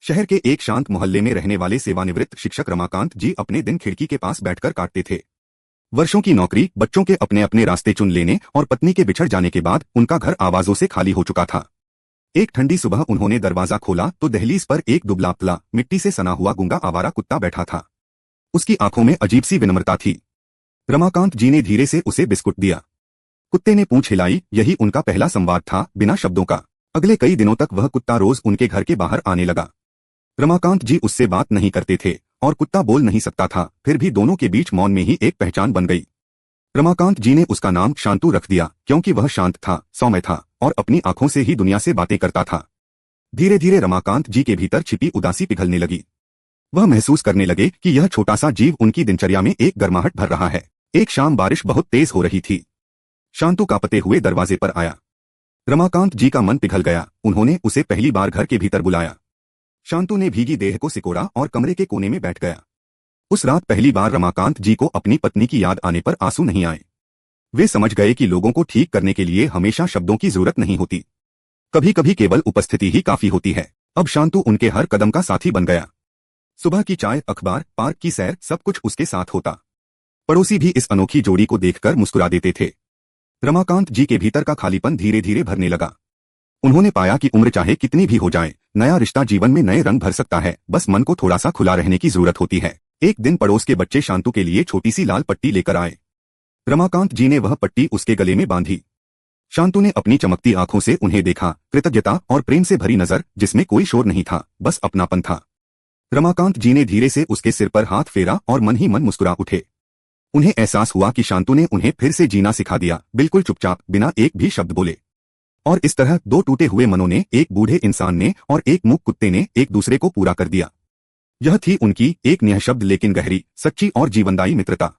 शहर के एक शांत मोहल्ले में रहने वाले सेवानिवृत्त शिक्षक रमाकांत जी अपने दिन खिड़की के पास बैठकर काटते थे। वर्षों की नौकरी, बच्चों के अपने अपने रास्ते चुन लेने और पत्नी के बिछड़ जाने के बाद उनका घर आवाजों से खाली हो चुका था। एक ठंडी सुबह उन्होंने दरवाजा खोला तो दहलीज पर एक दुबला पतला, मिट्टी से सना हुआ गूंगा आवारा कुत्ता बैठा था। उसकी आंखों में अजीब सी विनम्रता थी। रमाकांत जी ने धीरे से उसे बिस्कुट दिया। कुत्ते ने पूंछ हिलाई। यही उनका पहला संवाद था, बिना शब्दों का। अगले कई दिनों तक वह कुत्ता रोज उनके घर के बाहर आने लगा। रमाकांत जी उससे बात नहीं करते थे और कुत्ता बोल नहीं सकता था, फिर भी दोनों के बीच मौन में ही एक पहचान बन गई। रमाकांत जी ने उसका नाम शांतु रख दिया, क्योंकि वह शांत था, सौम्य था और अपनी आंखों से ही दुनिया से बातें करता था। धीरे धीरे रमाकांत जी के भीतर छिपी उदासी पिघलने लगी। वह महसूस करने लगे कि यह छोटा सा जीव उनकी दिनचर्या में एक गर्माहट भर रहा है। एक शाम बारिश बहुत तेज हो रही थी। शांतु कांपते हुए दरवाजे पर आया। रमाकांत जी का मन पिघल गया। उन्होंने उसे पहली बार घर के भीतर बुलाया। शांतु ने भीगी देह को सिकोड़ा और कमरे के कोने में बैठ गया। उस रात पहली बार रमाकांत जी को अपनी पत्नी की याद आने पर आंसू नहीं आए। वे समझ गए कि लोगों को ठीक करने के लिए हमेशा शब्दों की जरूरत नहीं होती, कभी कभी केवल उपस्थिति ही काफी होती है। अब शांतु उनके हर कदम का साथी बन गया। सुबह की चाय, अखबार, पार्क की सैर, सब कुछ उसके साथ होता। पड़ोसी भी इस अनोखी जोड़ी को देखकर मुस्कुरा देते थे। रमाकांत जी के भीतर का खालीपन धीरे धीरे भरने लगा। उन्होंने पाया कि उम्र चाहे कितनी भी हो जाए, नया रिश्ता जीवन में नए रंग भर सकता है, बस मन को थोड़ा सा खुला रहने की जरूरत होती है। एक दिन पड़ोस के बच्चे शांतु के लिए छोटी सी लाल पट्टी लेकर आए। रमाकांत जी ने वह पट्टी उसके गले में बांधी। शांतु ने अपनी चमकती आंखों से उन्हें देखा, कृतज्ञता और प्रेम से भरी नजर, जिसमें कोई शोर नहीं था, बस अपनापन था। रमाकांत जी ने धीरे से उसके सिर पर हाथ फेरा और मन ही मन मुस्कुरा उठे। उन्हें एहसास हुआ कि शांतु ने उन्हें फिर से जीना सिखा दिया, बिल्कुल चुपचाप, बिना एक भी शब्द बोले। और इस तरह दो टूटे हुए मनों ने, एक बूढ़े इंसान ने और एक मूक कुत्ते ने, एक दूसरे को पूरा कर दिया। यह थी उनकी एक निःशब्द लेकिन गहरी, सच्ची और जीवनदायी मित्रता।